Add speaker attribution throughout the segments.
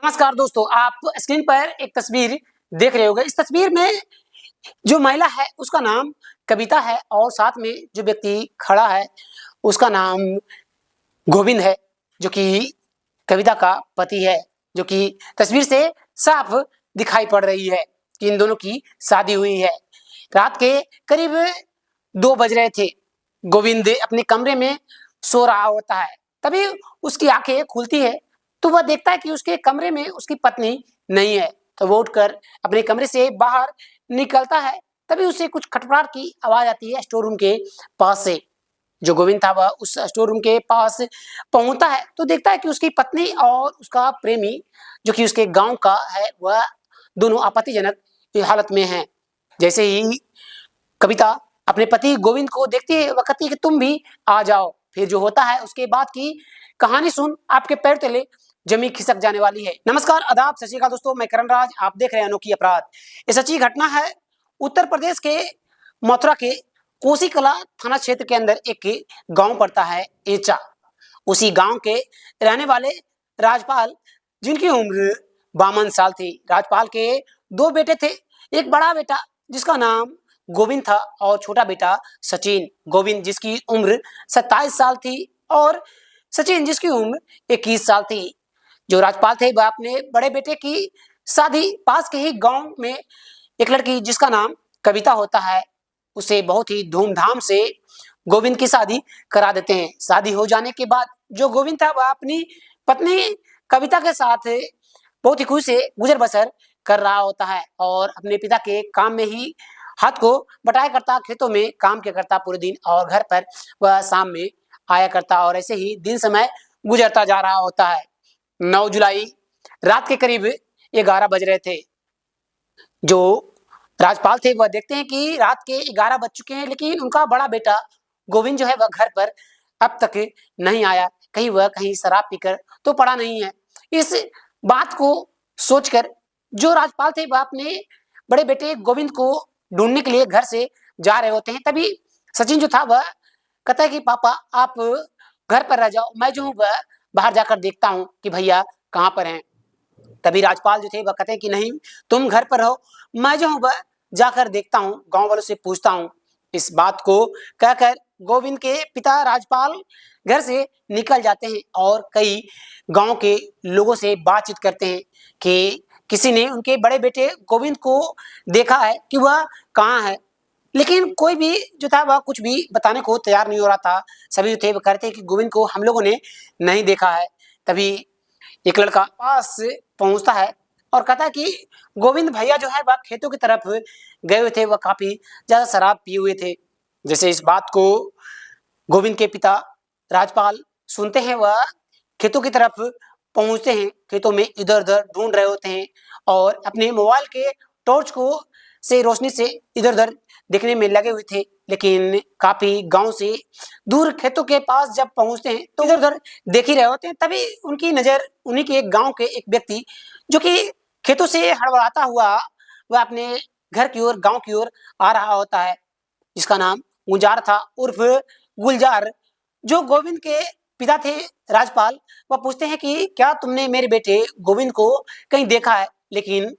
Speaker 1: नमस्कार दोस्तों, आप स्क्रीन पर एक तस्वीर देख रहे होंगे। इस तस्वीर में जो महिला है उसका नाम कविता है और साथ में जो व्यक्ति खड़ा है उसका नाम गोविंद है, जो कि कविता का पति है। जो कि तस्वीर से साफ दिखाई पड़ रही है कि इन दोनों की शादी हुई है। रात के करीब 2 बज रहे थे। गोविंद अपने कमरे में सो रहा होता है, तभी उसकी आंखें खुलती है तो वह देखता है कि उसके कमरे में उसकी पत्नी नहीं है। तो वो उठकर अपने कमरे से बाहर निकलता है, तभी उसे कुछ खटखटाहट की आवाज आती है स्टोर रूम के पास से। जो गोविंद था वह उस स्टोर रूम के पास पहुंचता है तो देखता है कि उसकी पत्नी और उसका प्रेमी, जो कि उसके गांव का है, वह दोनों आपत्तिजनक हालत में हैं। जैसे ही कविता अपने पति गोविंद को देखती है, वह कहती है कि तुम भी आ जाओ। फिर जो होता है उसके बाद की कहानी सुन आपके पैर तले जमी खिसक जाने वाली है। नमस्कार, आदाब, सत श्री अकाल दोस्तों, मैं करण राज, आप देख रहे हैं अनोखी अपराध। ये सच्ची घटना है। उत्तर प्रदेश के मथुरा के कोसी कला थाना क्षेत्र के अंदर एक गांव पड़ता है एचा। उसी गांव के रहने वाले राजपाल, जिनकी उम्र 52 साल थी। राजपाल के 2 बेटे थे। एक बड़ा बेटा जिसका नाम गोविंद था और छोटा बेटा सचिन। गोविंद जिसकी उम्र 27 साल थी और सचिन जिसकी उम्र 21 साल थी। जो राजपाल थे वह अपने बड़े बेटे की शादी पास के ही गांव में एक लड़की जिसका नाम कविता होता है, उसे बहुत ही धूमधाम से गोविंद की शादी करा देते हैं। शादी हो जाने के बाद जो गोविंद था वह अपनी पत्नी कविता के साथ बहुत ही खुशी से गुजर बसर कर रहा होता है और अपने पिता के काम में ही हाथ को बटाया करता, खेतों में काम किया करता पूरे दिन और घर पर वह शाम में आया करता। और ऐसे ही दिन समय गुजरता जा रहा होता है। 9 जुलाई रात के करीब 11 बज रहे थे। जो राजपाल थे वह देखते हैं कि रात के 11 बज चुके हैं, लेकिन उनका बड़ा बेटा गोविंद जो है वह घर पर अब तक नहीं आया। कहीं वह कहीं शराब पीकर तो पड़ा नहीं है। इस बात को सोचकर जो राजपाल थे वह अपने बड़े बेटे गोविंद को ढूंढने के लिए घर से जा रहे होते हैं। तभी सचिन जो था वह कहता है कि पापा आप घर पर रह जाओ, मैं जो हूँ वह बाहर जाकर देखता हूँ कि भैया कहाँ पर हैं। तभी राजपाल जो थे वह कहते हैं कि नहीं, तुम घर पर रहो, मैं जो हूँ वह जाकर देखता हूँ, गांव वालों से पूछता हूँ। इस बात को कहकर गोविंद के पिता राजपाल घर से निकल जाते हैं और कई गांव के लोगों से बातचीत करते हैं कि किसी ने उनके बड़े बेटे गोविंद को देखा है कि वह कहाँ है। लेकिन कोई भी जो था वह कुछ भी बताने को तैयार नहीं हो रहा था। सभी जो थे वह कहते हैं कि गोविंद को हम लोगों ने नहीं देखा है। तभी एक लड़का पास पहुंचता है और कहता है कि गोविंद भैया जो है वह खेतों की तरफ गए हुए थे, वह काफी ज्यादा शराब पिए हुए थे। जैसे इस बात को गोविंद के पिता राजपाल सुनते हैं, वह खेतों की तरफ पहुंचते हैं, खेतों में इधर उधर ढूंढ रहे होते हैं और अपने मोबाइल के टॉर्च को से रोशनी से इधर उधर देखने में लगे हुए थे। लेकिन काफी गांव से दूर खेतों के पास जब पहुंचते हैं तो इधर उधर देख ही रहे होते हैं। तभी उनकी नजर उन्हीं के एक गांव के एक व्यक्ति, जो कि खेतों से हड़बड़ाता हुआ वह अपने घर की ओर, गांव की ओर आ रहा होता है, जिसका नाम गुलजार था, उर्फ गुलजार। जो गोविंद के पिता थे राजपाल, वह पूछते हैं कि क्या तुमने मेरे बेटे गोविंद को कहीं देखा है। लेकिन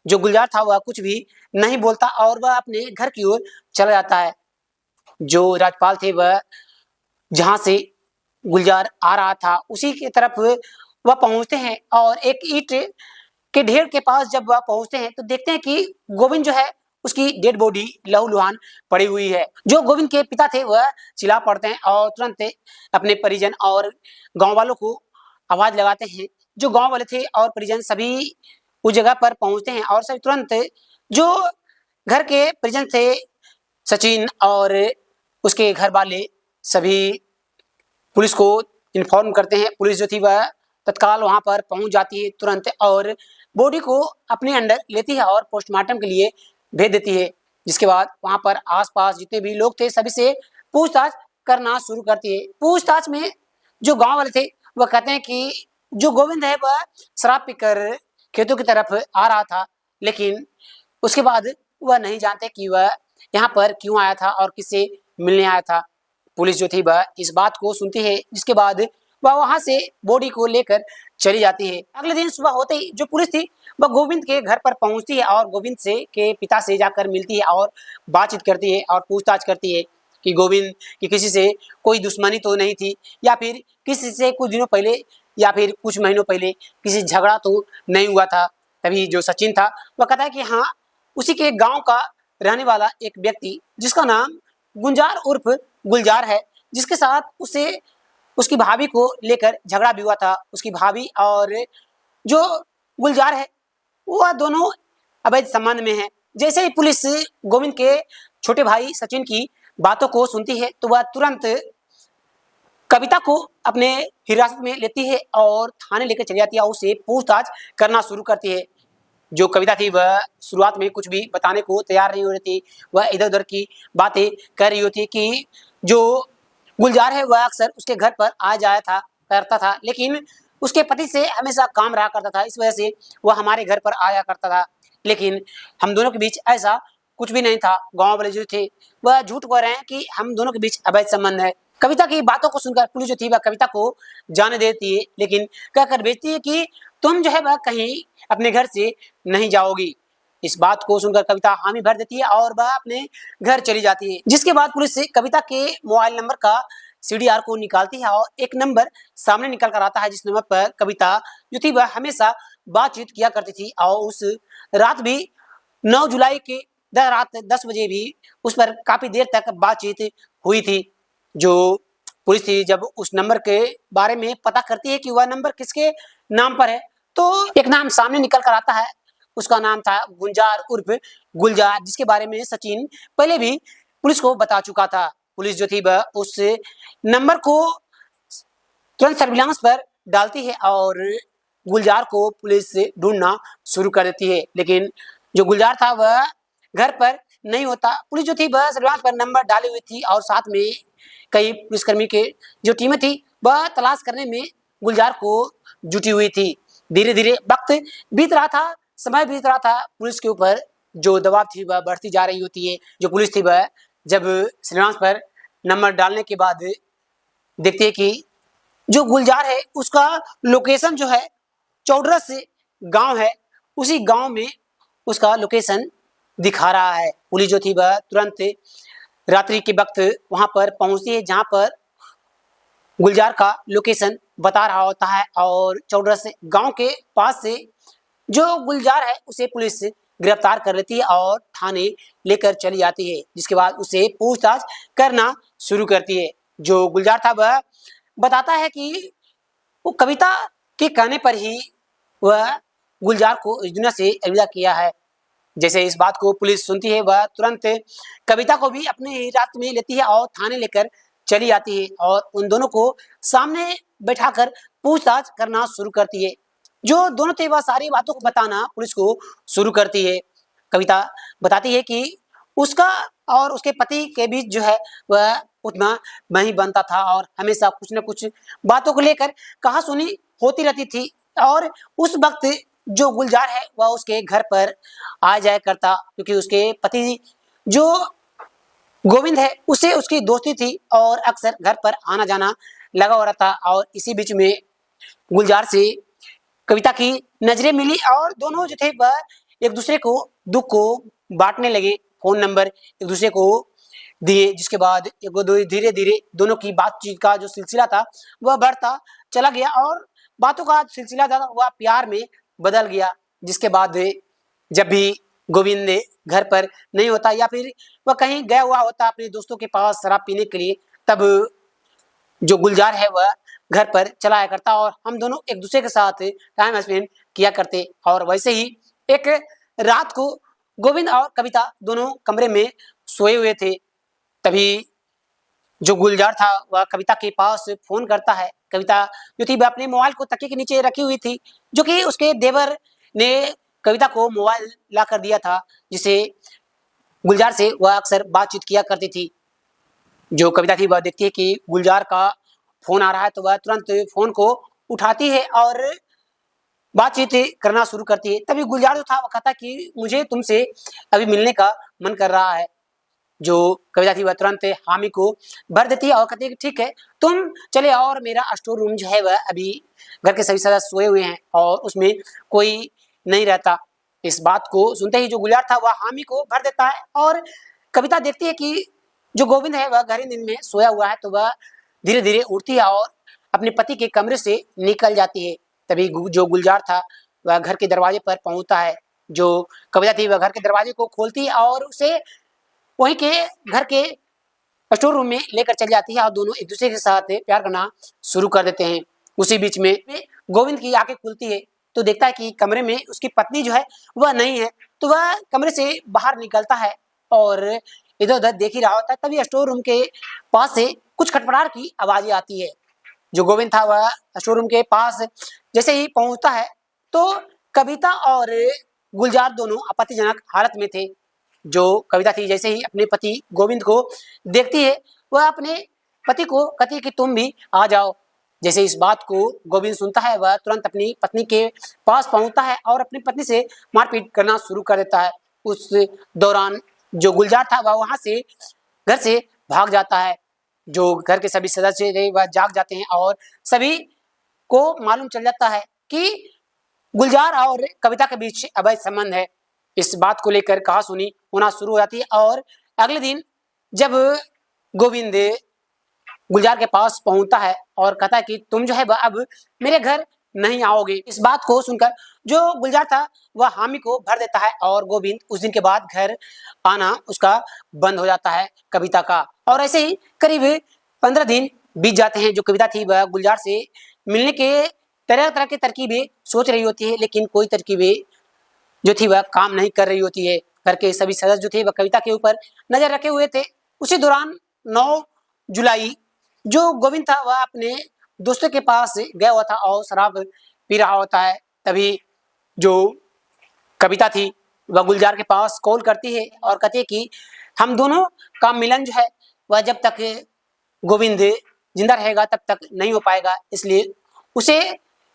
Speaker 1: जो गुलजार था वह कुछ भी नहीं बोलता और वह अपने घर की ओर चला जाता है। जो राजपाल थे वह जहां से गुलजार आ रहा था उसी की तरफ वह पहुंचते हैं और एक ईंट के ढेर के पास जब वह पहुंचते हैं तो देखते हैं कि गोविंद जो है उसकी डेड बॉडी लहूलुहान पड़ी हुई है। जो गोविंद के पिता थे वह चिल्ला पड़ते हैं और तुरंत अपने परिजन और गांव वालों को आवाज लगाते हैं। जो गांव वाले थे और परिजन सभी उस जगह पर पहुंचते हैं और सभी तुरंत जो घर के परिजन थे, सचिन और उसके घर वाले, सभी पुलिस को इन्फॉर्म करते हैं। पुलिस जो थी वह तत्काल वहां पर पहुंच जाती है तुरंत और बॉडी को अपने अंडर लेती है और पोस्टमार्टम के लिए भेज देती है। जिसके बाद वहां पर आसपास जितने भी लोग थे सभी से पूछताछ करना शुरू करती है। पूछताछ में जो गांव वाले थे वह कहते हैं कि जो गोविंद है वह शराब पीकर खेतों की तरफ आ रहा था, लेकिन उसके बाद वह नहीं जानते कि वह यहाँ पर क्यों आया था और किससे मिलने आया था। पुलिस जो थी वह इस बात को सुनती है, जिसके बाद वह वहां से बॉडी को लेकर चली जाती है। अगले दिन सुबह होते ही जो पुलिस थी वह गोविंद के घर पर पहुंचती है और गोविंद से के पिता से जाकर मिलती है और बातचीत करती है और पूछताछ करती है कि गोविंद की किसी से कोई दुश्मनी तो नहीं थी, या फिर किसी से कुछ दिनों पहले या फिर कुछ महीनों पहले किसी झगड़ा तो नहीं हुआ था। तभी जो सचिन था वह कहता है कि हाँ, उसी के गांव का रहने वाला एक व्यक्ति जिसका नाम गुंजार उर्फ गुलजार है, जिसके साथ उसे उसकी भाभी को लेकर झगड़ा भी हुआ था। उसकी भाभी और जो गुलजार है वह दोनों अवैध संबंध में है। जैसे ही पुलिस गोविंद के छोटे भाई सचिन की बातों को सुनती है तो वह तुरंत कविता को अपने हिरासत में लेती है और थाने लेकर चली जाती है और उसे पूछताछ करना शुरू करती है। जो कविता थी वह शुरुआत में कुछ भी बताने को तैयार नहीं हो रही थी। वह इधर उधर की बातें कर रही होती कि जो गुलजार है वह अक्सर उसके घर पर आ जाया था करता था, लेकिन उसके पति से हमेशा काम रहा करता था, इस वजह से वह हमारे घर पर आया करता था। लेकिन हम दोनों के बीच ऐसा कुछ भी नहीं था। गांव वाले जो थे वह झूठ कह रहे हैं कि हम दोनों के बीच अवैध संबंध है। कविता की बातों को सुनकर पुलिस जो थी वह कविता को जाने देती है, लेकिन कहकर भेजती है कि तुम जो है वह कहीं अपने घर से नहीं जाओगी। इस बात को सुनकर कविता हामी भर देती है और वह अपने घर चली जाती है। जिसके बाद पुलिस से कविता के मोबाइल नंबर का सीडीआर को निकालती है और एक नंबर सामने निकल कर आता है, जिस नंबर पर कविता जो थी वह हमेशा बातचीत किया करती थी और उस रात भी 9 जुलाई के रात 10 बजे भी उस पर काफी देर तक बातचीत हुई थी। जो पुलिस थी जब उस नंबर के बारे में पता करती है कि वह नंबर किसके नाम पर है, तो एक नाम सामने निकल कर आता है। उसका नाम था गुंजार उर्फ गुलजार, जिसके बारे में सचिन पहले भी पुलिस को बता चुका था। पुलिस जो थी वह उस नंबर को तुरंत सर्विलांस पर डालती है और गुलजार को पुलिस से ढूंढना शुरू कर देती है, लेकिन जो गुलजार था वह घर पर नहीं होता। पुलिस जो थी वह सर्विलांस पर नंबर डाली हुई थी और साथ में कई पुलिसकर्मी के जो टीमें थी वह तलाश करने में गुलजार को जुटी हुई थी। धीरे धीरे वक्त बीत रहा था, समय बीत रहा था, पुलिस के ऊपर जो दबाव थी वह बढ़ती जा रही होती है। जो पुलिस थी वह जब सर्विलांस पर नंबर डालने के बाद देखती है कि जो गुलजार है उसका लोकेशन जो है चौडरस गांव है, उसी गांव में उसका लोकेशन दिखा रहा है। पुलिस जो थी वह तुरंत रात्रि के वक्त वहां पर पहुंचती है जहां पर गुलजार का लोकेशन बता रहा होता है और चौडरस गांव के पास से जो गुलजार है उसे पुलिस गिरफ्तार कर लेती है और थाने लेकर चली जाती है। जिसके बाद उसे पूछताछ करना शुरू करती है। जो गुलजार था वह बताता है कि वो कविता के कहने पर ही वह गुलजार को इस दुनिया से अलविदा किया है। जैसे इस बात को पुलिस सुनती है वह तुरंत कविता को भी अपने हिरासत में लेती है और थाने लेकर चली आती है और उन दोनों को सामने बैठाकर पूछताछ करना शुरू करती है। जो दोनों थे वह सारी बातों को बताना पुलिस को शुरू करती है। कविता बताती है कि उसका और उसके पति के बीच जो है वह उतना नहीं बनता था और हमेशा कुछ न कुछ बातों को लेकर कहासुनी होती रहती थी और उस वक्त जो गुलजार है वह उसके घर पर आ जाया करता, क्योंकि उसके पति जो गोविंद है उसे उसकी दोस्ती थी और अक्सर घर पर आना जाना लगा हो रहा था। और इसी बीच में गुलजार से कविता की नजरें मिली और दोनों जो थे वह एक दूसरे को दुख को बांटने लगे, फोन नंबर एक दूसरे को दिए। जिसके बाद धीरे धीरे दोनों की बातचीत का जो सिलसिला था वह बढ़ता चला गया और बातों का सिलसिला था वह प्यार में बदल गया। जिसके बाद जब भी गोविंद घर पर नहीं होता या फिर वह कहीं गया हुआ होता अपने दोस्तों के पास शराब पीने के लिए, तब जो गुलजार है वह घर पर चला आया करता और हम दोनों एक दूसरे के साथ टाइम स्पेंड किया करते। और वैसे ही एक रात को गोविंद और कविता दोनों कमरे में सोए हुए थे। तभी जो गुलजार था वह कविता के पास फोन करता है। कविता जो थी वह अपने मोबाइल को तकिए के नीचे रखी हुई थी, जो कि उसके देवर ने कविता को मोबाइल ला कर दिया था, जिसे गुलजार से वह अक्सर बातचीत किया करती थी। जो कविता थी वह देखती है कि गुलजार का फोन आ रहा है तो वह तुरंत फोन को उठाती है और बातचीत करना शुरू करती है। तभी गुलजार जो था वह कहता कि मुझे तुमसे अभी मिलने का मन कर रहा है। जो कविता थी वह तुरंत हामी को भर देती है और कहती है कि ठीक है, तुम चले आओ और मेरा स्टोर रूम जो है वह अभी घर के सभी सदस्य सोए हुए हैं और उसमें कोई नहीं रहता। इस बात को सुनते ही जो गुलजार था वह हामी को भर देता है और कविता देखती है कि जो गोविंद है वह गहरी नींद में सोया हुआ है, तो वह धीरे धीरे उठती है और अपने पति के कमरे से निकल जाती है। तभी जो गुलजार था वह घर के दरवाजे पर पहुंचता है। जो कविता थी वह घर के दरवाजे को खोलती है और उसे वहीं के घर के स्टोर रूम में लेकर चली जाती है और दोनों एक दूसरे के साथ प्यार करना शुरू कर देते हैं। उसी बीच में गोविंद की आंखें खुलती है तो देखता है कि कमरे में उसकी पत्नी जो है वह नहीं है, तो वह कमरे से बाहर निकलता है और इधर उधर देख ही रहा होता है। तभी स्टोर रूम के पास से कुछ खटपटाहट की आवाजें आती है। जो गोविंद था वह स्टोर रूम के पास जैसे ही पहुंचता है तो कविता और गुलजार दोनों आपत्तिजनक हालत में थे। जो कविता थी जैसे ही अपने पति गोविंद को देखती है वह अपने पति को कहती है कि तुम भी आ जाओ। जैसे इस बात को गोविंद सुनता है वह तुरंत अपनी पत्नी के पास पहुंचता है और अपनी पत्नी से मारपीट करना शुरू कर देता है। उस दौरान जो गुलजार था वह वहां से घर से भाग जाता है। जो घर के सभी सदस्य थे वह जाग जाते हैं और सभी को मालूम चल जाता है कि गुलजार और कविता के बीच अवैध संबंध है। इस बात को लेकर कहासुनी होना शुरू हो जाती है और अगले दिन जब गोविंद गुलजार के पास पहुंचता है और कहता है कि तुम जो है वह अब मेरे घर नहीं आओगे। इस बात को सुनकर जो गुलजार था वह हामी को भर देता है और गोविंद उस दिन के बाद घर आना उसका बंद हो जाता है कविता का। और ऐसे ही करीब 15 दिन बीत जाते हैं। जो कविता थी वह गुलजार से मिलने के तरह तरह की तरकीबें सोच रही होती है, लेकिन कोई तरकीबें जो थी वह काम नहीं कर रही होती है। घर के सभी सदस्य जो थे वह कविता के ऊपर नजर रखे हुए थे। उसी दौरान 9 जुलाई जो गोविंद था वह अपने दोस्तों के पास गया हुआ था और शराब पी रहा होता है। तभी जो कविता थी वह गुलजार के पास कॉल करती है और कहती है कि हम दोनों का मिलन जो है वह जब तक गोविंद जिंदा रहेगा तब तक नहीं हो पाएगा, इसलिए उसे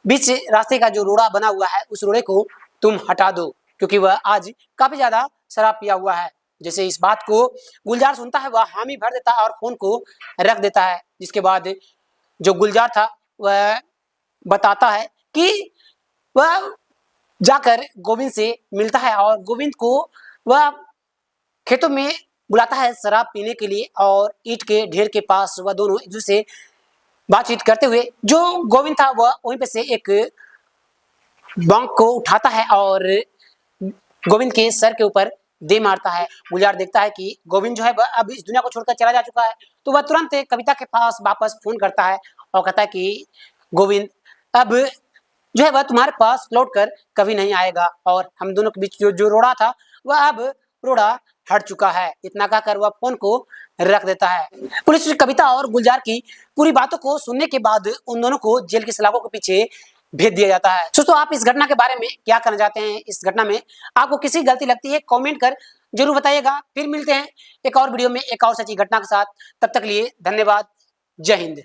Speaker 1: बीच रास्ते का जो रोड़ा बना हुआ है उस रोड़े को तुम हटा दो, क्योंकि वह आज काफी ज्यादा शराब पिया हुआ है। जैसे इस बात को गुलजार सुनता है वह हामी भर देता है और फोन को रख देता है। जिसके बाद जो गुलजार था वह बताता है कि वह जाकर गोविंद से मिलता है और गोविंद को वह खेतों में बुलाता है शराब पीने के लिए और ईंट के ढेर के पास वह दोनों एक दूसरे से बातचीत करते हुए जो गोविंद था वह वहीं पे से एक बांग को उठाता है और गोविंद के सर के ऊपर दे मारता है। गुलजार देखता है कि गोविंद जो है वह अब इस दुनिया को छोड़कर चला जा चुका है, तो वह तुरंत कविता के पास वापस फोन करता है और कहता है कि गोविंद अब जो है वह तुम्हारे पास लौट कर कभी नहीं आएगा और हम दोनों के बीच जो रोड़ा था वह अब रोड़ा हट चुका है। इतना कहकर वह फोन को रख देता है। पुलिस कविता और गुलजार की पूरी बातों को सुनने के बाद उन दोनों को जेल की सलाखों के पीछे भेज दिया जाता है। दोस्तों आप इस घटना के बारे में क्या करना चाहते हैं? इस घटना में आपको किसी गलती लगती है कमेंट कर जरूर बताइएगा। फिर मिलते हैं एक और वीडियो में एक और सच्ची घटना के साथ। तब तक लिए धन्यवाद। जय हिंद।